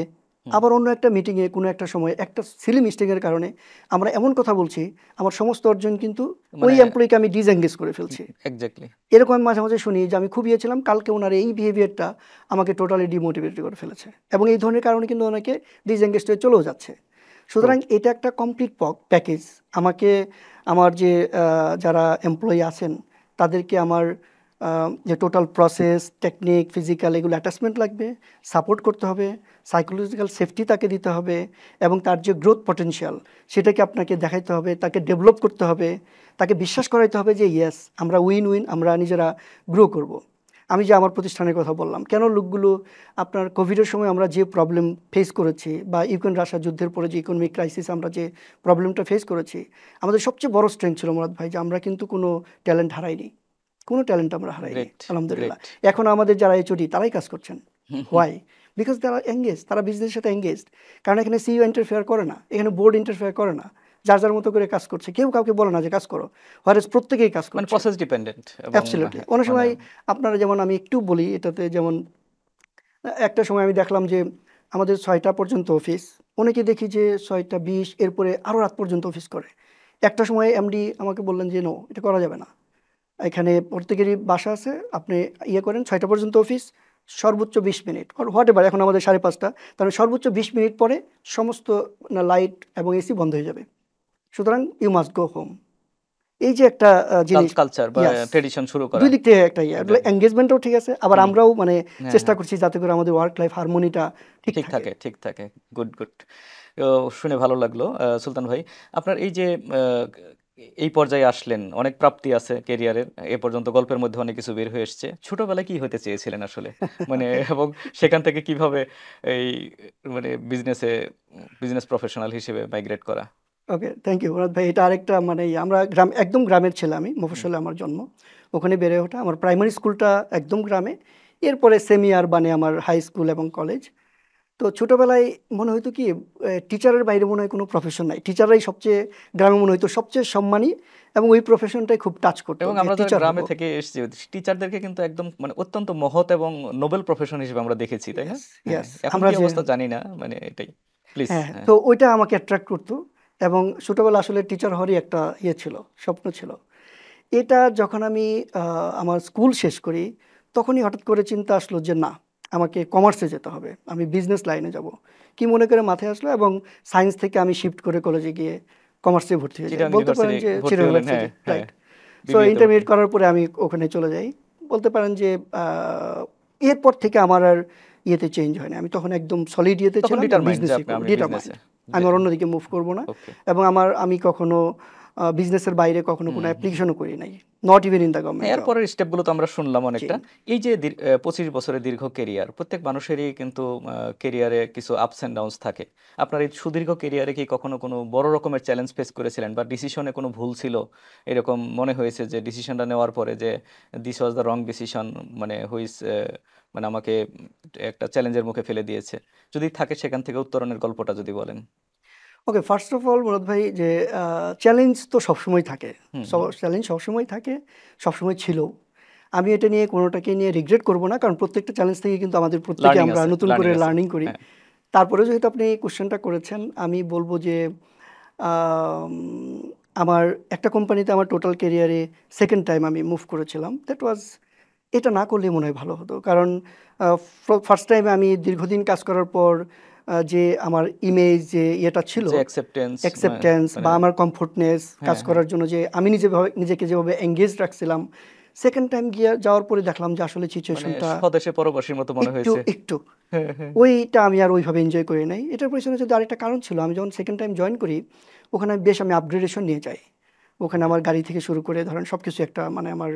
আবার অন্য একটা মিটিংয়ে কোনো একটা সময় একটা সিলি মিস্টেকের কারণে আমরা এমন কথা বলছি, আমার সমস্ত অর্জন কিন্তু ওই এমপ্লয়িকে আমি ডিসএঙ্গেজ করে ফেলছি। এক্স্যাক্টলি। এরকম আমি মাঝে মাঝে শুনি যে আমি খুব ইয়ে ছিলাম, কালকে ওনার এই বিহেভিয়ারটা আমাকে টোটালি ডিমোটিভেট করে ফেলেছে, এবং এই ধরনের কারণে কিন্তু অনেকে ডিসএঙ্গেজ হয়ে চলেও যাচ্ছে। সুতরাং এটা একটা কমপ্লিট প্যাকেজ। আমাকে আমার যে যারা এমপ্লয়ি আছেন তাদেরকে আমার যে টোটাল প্রসেস, টেকনিক, ফিজিক্যাল এগুলো অ্যাটাচমেন্ট লাগবে, সাপোর্ট করতে হবে, সাইকোলজিক্যাল সেফটি তাকে দিতে হবে, এবং তার যে গ্রোথ পটেনশিয়াল সেটাকে আপনাকে দেখাইতে হবে, তাকে ডেভেলপ করতে হবে, তাকে বিশ্বাস করাইতে হবে যে ইয়েস আমরা উইন উইন, আমরা নিজেরা গ্রো করব। আমি যে আমার প্রতিষ্ঠানের কথা বললাম, কেন লোকগুলো আপনার কোভিডের সময় আমরা যে প্রবলেম ফেস করেছি, বা ইউক্রেন রাশিয়া যুদ্ধের পরে যে ইকোনমিক ক্রাইসিস আমরা যে প্রবলেমটা ফেস করেছি, আমাদের সবচেয়ে বড় স্ট্রেংথ ছিল মুরাদ ভাই যে আমরা কিন্তু কোনো ট্যালেন্ট হারাইনি, কোনো ট্যালেন্ট আমরা হারাইনি গ্রেট, আলহামদুলিল্লাহ। গ্রেট। এখন আমাদের যারা এইচওডি তারাই কাজ করছেন। হোয়াই? বিকজ তারা এঙ্গেজ, তারা বিজনেসের সাথে এঙ্গেজড। কারণ এখানে সিইও ইন্টারফেয়ার করে না, এখানে বোর্ড ইন্টারফেয়ার করে না, যার যার মতো করে কাজ করছে, কেউ কাউকে বলে না যে কাজ করো, হোয়ারেস প্রত্যেকেই কাজ মানে করছে। প্রসেস ডিপেন্ডেন্ট এবং অ্যাবসলিউটলি। অনেক মানে সময় আপনারা যেমন আমি একটু বলি এটাতে, যেমন একটা সময় আমি দেখলাম যে আমাদের 6টা পর্যন্ত অফিস, অনেকে দেখি যে 6টা 20 এরপরে আরও রাত পর্যন্ত অফিস করে। একটা সময় এমডি আমাকে বললেন যে নো, এটা করা যাবে না, এখানে প্রত্যেকেরই বাসা আছে, আপনি ইয়ে করেন 6টা পর্যন্ত অফিস, সর্বোচ্চ 20 মিনিট হোয়াট এভার, এখন আমাদের 5:30, তাহলে সর্বোচ্চ 20 মিনিট পরে সমস্ত লাইট এবং এসি বন্ধ হয়ে যাবে, সুতরাং ইউ মাস্ট গো হোম। এই যে একটা জিনিস, কালচার বা ইয়াস, ট্রেডিশন শুরু করা। দুই দিক থেকে একটা ইয়ে, এটাই। এঙ্গেজমেন্টও ঠিক আছে, আবার হুম। আমরাও মানে হ্যাঁ, চেষ্টা হ্যাঁ। করছি যাতে করে আমাদের ওয়ার্ক লাইফ হারমোনিটা ঠিক ঠিক থাকে। থাকে, ঠিক থাকে। Good, good. শুনে ভালো লাগলো সুলতান ভাই। আপনার এই যে এই পর্যায়ে আসলেন, অনেক প্রাপ্তি আছে ক্যারিয়ারের। এ পর্যন্ত গল্পের মধ্যে অনেক কিছু বের হয়ে এসছে। ছোটবেলায় কি হতে চেয়েছিলেন আসলে? মানে এবং সেখান থেকে কিভাবে এই মানে বিজনেস প্রফেশনাল হিসেবে মাইগ্রেট করা? ওকে, থ্যাংক ইউ মুরাদ ভাই। এটা আরেকটা মানে আমরা গ্রাম, একদম গ্রামের ছেলে আমি, হুম, মফস্বলে আমার জন্ম, ওখানে বেড়ে ওঠা। আমার প্রাইমারি স্কুলটা একদম গ্রামে, এরপরে সেমি আরবানে আমার হাই স্কুল এবং কলেজ। তো ছোটবেলায় মনে হতো কি, টিচারের বাইরে মনে হয় কোনো প্রফেশন নাই, টিচাররাই সবচেয়ে, গ্রামে মনে হতো সবচেয়ে সম্মানী, এবং ওই প্রফেশনটাই খুব টাচ করতো এবং যে আমরা যারা টিচার হব। গ্রামে থেকে এসেছি, টিচারদেরকে কিন্তু একদম মানে অত্যন্ত মহৎ এবং নোবেল প্রফেশন হিসেবে আমরা দেখেছি, তাই না? ইয়েস, হ্যাঁ, ইয়েস। এখন আমরা কি যে, অবস্থা জানি না, মানে এটাই। প্লিজ। হ্যাঁ, হ্যাঁ। তো ওইটা আমাকে অ্যাট্রাক্ট করতো, এবং ছোটবেলা আসলে টিচার হওয়ারই একটা ইয়ে ছিল, স্বপ্ন ছিল। এটা যখন আমি আমার স্কুল শেষ করি, তখনই হঠাৎ করে চিন্তা আসলো যে না, আমাকে কমার্সে যেতে হবে, আমি বিজনেস লাইনে যাব, কি মনে করে মাথায় আসলো, এবং সায়েন্স থেকে আমি শিফট করে কলেজে গিয়ে কমার্সে ভর্তি হয়ে যাই, চিটাগাং বলতে পারেন ইউনিভার্সিটি যে ভর্তি চিটাগাং হলেন, হ্যাঁ, ইউনিভার্সিটি, হ্যাঁ। রাইট। সো বিবিএতে ভর্তি। ইন্টারমিডিয়েট করার পরে আমি ওখানে চলে যাই। বলতে পারেন যে এরপর থেকে আমার আর ইয়েতে চেঞ্জ হয় না, আমি তখন একদম সলিড ইয়েতে তখন ছিলাম যে ডিটারমাইন্ড যে বিজনেসই আপনি করবো, আমি ডিটারমাইন্ড, বিজনেসে। আমি আর অন্যদিকে মুভ করবো না। ওকে। এবং আমি কখনো বিজনেসের বাইরে কখনো কোনো হুম, হুম। অ্যাপ্লিকেশনও করি নাই, নট ইভেন ইন দ্য হ্যাঁ, গভর্নমেন্ট জব। এরপরের স্টেপগুলো তো আমরা শুনলাম জি। অনেকটা। এই যে 25 বছরের দীর্ঘ কেরিয়ার, প্রত্যেক মানুষেরই কিন্তু কেরিয়ারে কিছু আপস অ্যান্ড ডাউনস থাকে। আপনার এই সুদীর্ঘ কেরিয়ারে কি কখনো কোনো বড় রকমের চ্যালেঞ্জ ফেস করেছিলেন, বা ডিসিশনে কোনো ভুল ছিল, এরকম মনে হয়েছে যে ডিসিশনটা নেওয়ার পরে যে this was the wrong decision, মানে মানে আমাকে একটা চ্যালেঞ্জের মুখে ফেলে দিয়েছে? যদি থাকে সেখান থেকে উত্তরণের গল্পটা যদি বলেন। ওকে, ফার্স্ট অফ অল মুরাদ ভাই, যে চ্যালেঞ্জ তো সবসময় থাকে, হুম, হুম। চ্যালেঞ্জ সবসময় থাকে, সবসময় ছিল। আমি এটা নিয়ে কোনোটাকে নিয়ে রিগ্রেট করব না, কারণ প্রত্যেকটা চ্যালেঞ্জ থেকে কিন্তু আমাদের প্রত্যেকে লার্নিং আমরা আছে, নতুন করে লার্নিং আছে। লার্নিং করি। হ্যাঁ। তারপরে যেহেতু আপনি কোশ্চেনটা করেছেন, আমি বলবো যে আম, আমার একটা কোম্পানিতে আমার টোটাল ক্যারিয়ারে সেকেন্ড টাইম আমি মুভ করেছিলাম, দ্যাট ওয়াজ, এটা না করলে মনে হয় ভালো হতো। কারণ ফার্স্ট টাইমে আমি দীর্ঘদিন কাজ করার পর যে আমার ইমেজ যে ইয়েটা ছিল, যে অ্যাকসেপ্টেন্স, অ্যাকসেপ্টেন্স মানে বা আমার কমফোর্টনেস, কাজ হ্যাঁ, হ্যাঁ। করার জন্য যে আমি নিজেকে যেভাবে এঙ্গেজ রাখছিলাম, সেকেন্ড টাইম যাওয়ার পরে দেখলাম যে আসলে মানে সিচুয়েশনটা স্বদেশে পরবাসীর মতো মনে একটু হয়েছে। একটু হ্যাঁ, হ্যাঁ। ওইটা আমি আর ওইভাবে এনজয় করি নাই। এটার পেছনে যদি আরেকটা কারণ ছিল, আমি যখন সেকেন্ড টাইম জয়েন করি, ওখানে আমি আপগ্রেডেশন নিয়ে যাই। ওখানে ওকে। আমার গাড়ি থেকে শুরু করে ধরেন সব কিছু একটা মানে আমার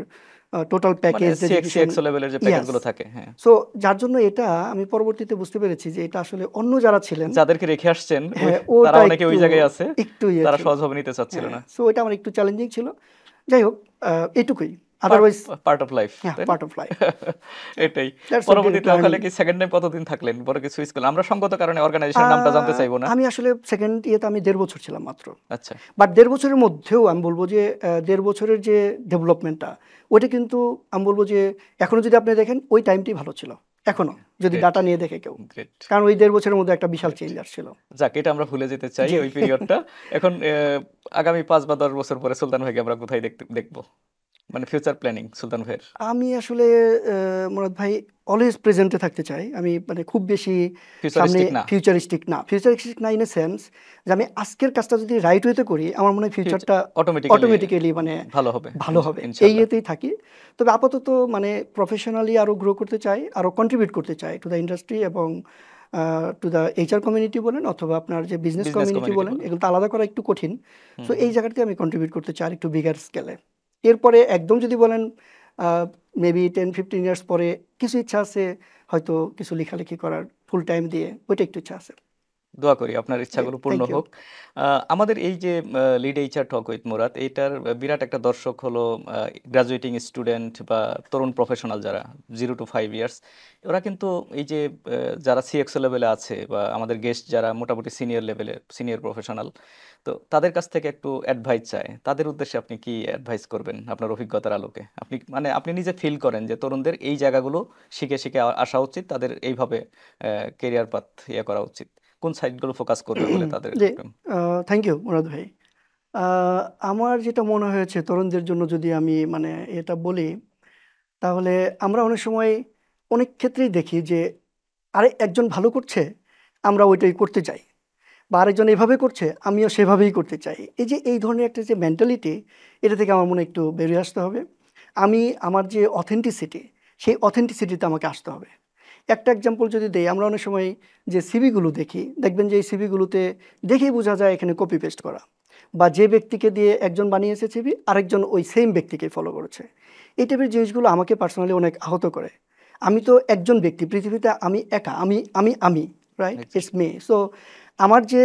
টোটাল মানে প্যাকেজ ডেজিগনেশন, সিএক্সও লেভেলের যে ইয়াস। প্যাকেজগুলো থাকে, হ্যাঁ। সো যার জন্য এটা আমি পরবর্তীতে বুঝতে পেরেছি যে এটা আসলে অন্য যারা ছিলেন, যাদেরকে রেখে আসছেন ওই হ্যাঁ, তারা ওটা অনেকে ওই একটু জায়গায় আছে, একটু ইয়ে তারা ছিল। সহজভাবে নিতে চাচ্ছিল হ্যাঁ, না। সো এটা আমার একটু চ্যালেঞ্জিং ছিল। যাই হোক, এটুকুই, part otherwise part of life, হ্যাঁ, তাই না? Part of life. এটাই। দ্যাটস ওকে, পরবর্তীতে লার্নিং। ওখানে কি সেকেন্ড টাইম কতদিন থাকলেন? বড় কিছু স্কুল আমরা সঙ্গত কারণে অর্গানাইজেশনের নামটা জানতে চাইবো না। আমি আসলে সেকেন্ড ইয়েতে আমি 1.5 বছর ছিলাম মাত্র। আচ্ছা। বাট 1.5 বছরের মধ্যেও আমি বলবো যে 1.5 বছরের যে ডেভেলপমেন্টটা, ওইটা কিন্তু আমি বলবো যে এখনো যদি আপনি দেখেন ওই টাইমটি ভালো ছিল এখনো, যদি গ্রেট, ডাটা নিয়ে দেখে কেউ, গ্রেট, কারণ ওই 1.5 বছরের মধ্যে একটা বিশাল গ্রেট। চেঞ্জ আসছিল। যাক, এটা আমরা ভুলে যেতে চাই জি। ওই পিরিয়ডটা। এখন আগামী 5 বা 10 বছর পরে সুলতান ভাইকে আমরা কোথায় দেখবো? মানে ফিউচার প্ল্যানিং সুলতান ভাইয়ের? আমি আসলে মুরাদ ভাই অলওয়েজ প্রেজেন্টে থাকতে চাই। আমি মানে খুব বেশি সামনে ফিউচারিস্টিক না, ফিউচারিস্টিক না। ফিউচারিস্টিক না ইন এ সেন্স যে আমি আজকের কাজটা যদি রাইট ওয়েতে করি, আমার মনে হয় ফিউচার ফিউচারটা অটোমেটিক্যালি অটোমেটিক্যালি মানে ভালো হবে ভালো হবে। এই ইনশাল্লাহ। ইয়েতেই থাকি। তবে আপাতত মানে প্রফেশনালি আরো গ্রো করতে চাই, আরো কন্ট্রিবিউট করতে চাই টু দ্য ইন্ডাস্ট্রি এবং টু দ্য এইচআর কমিউনিটি বলেন অথবা আপনার যে বিজনেস বিজনেস কমিউনিটি কমিউনিটি বলেন, বলেন। এগুলো তো আলাদা করা একটু কঠিন। হুম সো হুম। এই জায়গাটাতে আমি কন্ট্রিবিউট করতে চাই একটু বিগার স্কেলে। এরপরে একদম যদি বলেন মেবি 10-15 ইয়ার্স পরে কিছু ইচ্ছা আছে হয়তো কিছু লেখালেখি করার ফুল টাইম দিয়ে, ওইটা একটু ইচ্ছা আছে। দোয়া করি আপনার ইচ্ছাগুলো পূর্ণ থ্যাংক ইউ। হোক। আমাদের এই যে lead HR talk with Murad, এইটার বিরাট একটা দর্শক হলো গ্রাজুয়েটিং স্টুডেন্ট বা তরুণ প্রফেশনাল যারা 0 to 5 ইয়ার্স। ওরা কিন্তু এই যে যারা সিএক্সও লেভেলে আছে বা আমাদের গেস্ট যারা মোটামুটি সিনিয়র লেভেলের সিনিয়র প্রফেশনাল, তো তাদের কাছ থেকে একটু অ্যাডভাইস চায়। তাদের উদ্দেশ্যে আপনি কি অ্যাডভাইস করবেন আপনার অভিজ্ঞতার আলোকে? আপনি মানে আপনি নিজে ফিল করেন যে তরুণদের এই জায়গাগুলো শিখে শিখে আসা উচিত, তাদের এইভাবে কেরিয়ার পাথ ইয়ে করা উচিত, কোন সাইটগুলো ফোকাস করবে বলে তাদের জি, একদম? থ্যাংক ইউ মুরাদ ভাই। আমার যেটা মনে হয়েছে তরুণদের জন্য যদি আমি মানে এটা বলি, তাহলে আমরা অনেক সময় অনেক ক্ষেত্রেই দেখি যে আরে একজন ভালো করছে, আমরা ওইটাই করতে চাই, বা আরেকজন এভাবে করছে আমিও সেভাবেই করতে চাই। এই যে এই ধরনের একটা যে মেন্টালিটি, এটা থেকে আমার মনে হয় একটু বেরিয়ে আসতে হবে। আমি আমার যে অথেন্টিসিটি, সেই অথেন্টিসিটিতে আমাকে আসতে হবে। একটা এক্সাম্পল যদি দেই, আমরা অনেক সময় যে সিভিগুলো দেখি, দেখবেন যে এই সিভিগুলোতে দেখেই বোঝা যায় এখানে কপি পেস্ট করা, বা যে ব্যক্তিকে দিয়ে একজন বানিয়েছে সিভি আরেকজন ওই সেম ব্যক্তিকে ফলো করেছে। এই টাইপের জিনিসগুলো আমাকে পার্সোনালি অনেক আহত করে। আমি তো একজন ব্যক্তি পৃথিবীতে, আমি একা, আমি রাইট, ইটস মি। সো আমার যে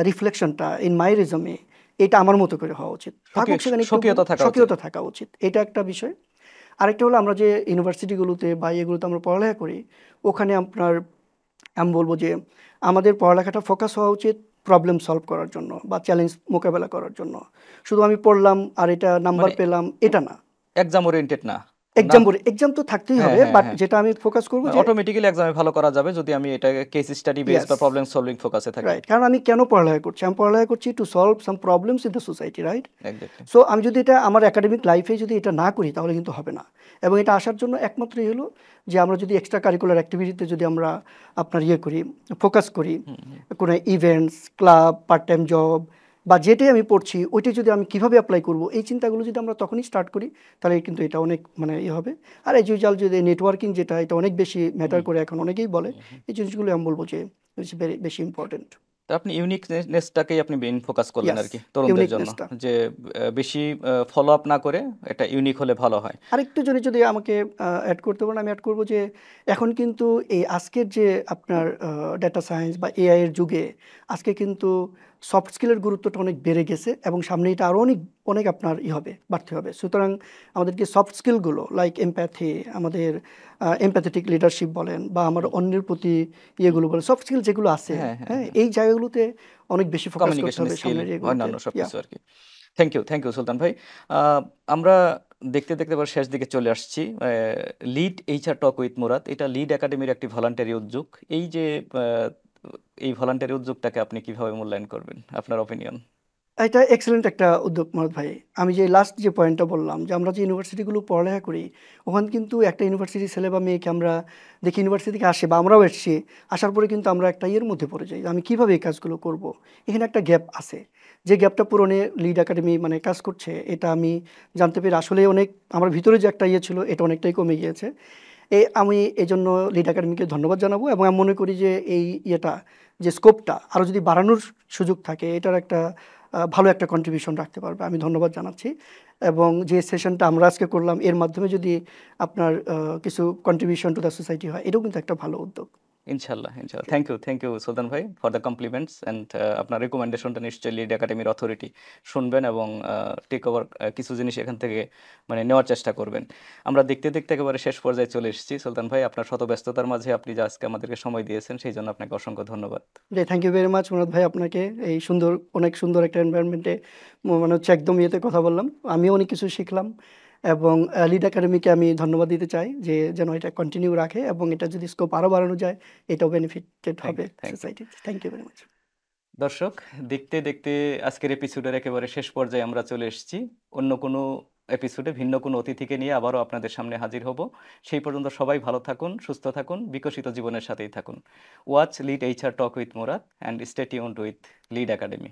রিফ্লেকশনটা ইন মাই রেজমে, এটা আমার মতো করে হওয়া উচিত, থাকুক সেখানে একটু ভুল, স্বকীয়তা থাকা উচিত। স্বকীয়তা থাকা উচিত। এটা একটা বিষয়। আরেকটা হলো আমরা যে ইউনিভার্সিটিগুলোতে বা এগুলোতে আমরা পড়ালেখা করি, ওখানে আপনার আমি বলবো যে আমাদের পড়ালেখাটা ফোকাস হওয়া উচিত প্রবলেম সলভ করার জন্য বা চ্যালেঞ্জ মোকাবেলা করার জন্য। শুধু আমি পড়লাম আর এটা নাম্বার মানে পেলাম এটা না। এক্সাম ওরিয়েন্টেড না। না। এক্সাম তো থাকতেই হ্যাঁ হবে, হ্যাঁ বাট হ্যাঁ। যেটা আমি ফোকাস করবো মানে যে অটোমেটিক্যালি এক্সামে ভালো করা যাবে যদি আমি এটাকে কেস স্টাডি বেস ইয়েস, বা প্রবলেম সলভিং ফোকাসে থাকি। রাইট। কারণ আমি কেন পড়ালেখা করছি? আমি পড়ালেখা করছি to solve some problems in the society, right? Exactly. So আমি যদি এটা আমার একাডেমিক লাইফে যদি এটা না করি তাহলে কিন্তু হবে না। এবং এটা আসার জন্য একমাত্রই হলো যে আমরা যদি এক্সট্রা কারিকুলার অ্যাক্টিভিটিতে যদি আমরা আপনার ইয়ে করি, ফোকাস করি, হুম হুম। কোনো events, club, part time job বা যেটাই আমি পড়ছি ওইটাই যদি আমি কীভাবে অ্যাপ্লাই করব, এই চিন্তাগুলো যদি আমরা তখনই স্টার্ট করি, তাহলে কিন্তু এটা অনেক মানে ইয়ে হবে। আর এজ ইউজুয়াল যদি নেটওয়ার্কিং যেটা, এটা অনেক বেশি ম্যাটার করে এখন অনেকেই বলে। হুম, হুম। এই জিনিসগুলো আমি বলবো যে ইটস ভেরি বেশি ইম্পর্টেন্ট। তো আপনি ইউনিকনেসটাকেই আপনি মেইন ফোকাস করলেন ইয়াস, আর কি তরুণদের জন্য, ইউনিকনেসটা। যে বেশি ফলো আপ না করে এটা ইউনিক হলে ভালো হয়। আরেকটু যদি আমাকে অ্যাড করতে পারেন, আমি অ্যাড করব যে এখন কিন্তু এই আজকের যে আপনার ডেটা সায়েন্স বা এআই এর যুগে আজকে কিন্তু সফট স্কিলের গুরুত্বটা অনেক বেড়ে গেছে এবং সামনে এটা আরও অনেক অনেক আপনার হবে, বাড়তে হবে। সুতরাং আমাদেরকে সফট স্কিলগুলো লাইক এমপ্যাথি, আমাদের এমপ্যাথেটিক লিডারশিপ বলেন বা আমার অন্যের প্রতি ইয়েগুলো বলেন, সফট স্কিল যেগুলো আছে, হ্যাঁ হ্যাঁ হ্যাঁ, হ্যাঁ। এই জায়গাগুলোতে অনেক বেশি ফোকাস করতে কমিউনিকেশন হবে স্কিল, সামনের ইয়েগুলোতে। অন্যান্য ইয়া, সবকিছু আর কি। থ্যাংক ইউ সুলতান ভাই। আমরা দেখতে দেখতে এবার শেষ দিকে চলে আসছি। Lead HR talk with Murad, এটা লিড একাডেমির একটি ভলান্টারি উদ্যোগ। এই যে আহ, এই ভলান্টারি উদ্যোগটাকে আপনি কিভাবে মূল্যায়ন করবেন, আপনার অপিনিয়ন? এটা এক্সেলেন্ট একটা উদ্যোগ মনোজ ভাই। আমি যে লাস্ট যে পয়েন্টটা বললাম যে আমরা যে ইউনিভার্সিটিগুলো পড়ালেখা করি, ওখানে কিন্তু একটা ইউনিভার্সিটি ছেলে বা মেয়েকে আমরা দেখি ইউনিভার্সিটি থেকে আসে বা আমরাও এসছি, আসার পরে কিন্তু আমরা একটা ইয়ের মধ্যে পড়ে যাই, আমি কিভাবে এই কাজগুলো করব। এখানে একটা গ্যাপ আছে, যে গ্যাপটা পূরণে লিড একাডেমি মানে কাজ করছে। এটা আমি জানতে পেরে আসলে অনেক আমার ভিতরে যে একটা ইয়ে ছিল এটা অনেকটাই কমে গিয়েছে। আমি এই জন্য লিড একাডেমিকে ধন্যবাদ জানাবো এবং আমি মনে করি যে এই ইয়েটা, যে স্কোপটা আরও যদি বাড়ানোর সুযোগ থাকে, এটার একটা ভালো একটা কন্ট্রিবিউশন রাখতে পারবে। আমি ধন্যবাদ জানাচ্ছি। এবং যে সেশনটা আমরা আজকে করলাম এর মাধ্যমে যদি আপনার কিছু কন্ট্রিবিউশন টু দ্য সোসাইটি হয়, এটাও কিন্তু একটা ভালো উদ্যোগ। ইনশাল্লাহ ইনশাল্লাহ। থ্যাংক ইউ সুলতান ভাই ফর দ্য কমপ্লিমেন্টস অ্যান্ড আপনার রেকমেন্ডেশনটা নিশ্চয়ই লিড একাডেমির অথরিটি শুনবেন এবং টেক ওভার কিছু জিনিস এখান থেকে মানে নেওয়ার চেষ্টা করবেন। আমরা দেখতে দেখতে একেবারে শেষ পর্যায়ে চলে এসেছি। সুলতান ভাই, আপনার শত ব্যস্ততার মাঝে আপনি যে আজকে আমাদেরকে সময় দিয়েছেন সেই জন্য আপনাকে অসংখ্য ধন্যবাদ। জি, thank you very much Murad ভাই আপনাকে। এই সুন্দর, অনেক সুন্দর একটা এনভায়রনমেন্টে মনে হচ্ছে একদম ইয়েতে কথা বললাম, আমিও অনেক কিছু শিখলাম। এবং লিড একাডেমিকে আমি ধন্যবাদ দিতে চাই যে যেন এটা কন্টিনিউ রাখে এবং এটা যদি স্কোপ আরও বাড়ানো যায়, এটাও বেনিফিটেড হবে thank you. Society. Thank you very much. দর্শক, দেখতে দেখতে আজকের এপিসোডের একেবারে শেষ পর্যায়ে আমরা চলে এসেছি। অন্য কোনো এপিসোডে ভিন্ন কোনো অতিথিকে নিয়ে আবারও আপনাদের সামনে হাজির হব। সেই পর্যন্ত সবাই ভালো থাকুন, সুস্থ থাকুন, বিকশিত জীবনের সাথেই থাকুন। Watch lead HR talk with Murad and stay tuned with lead academy.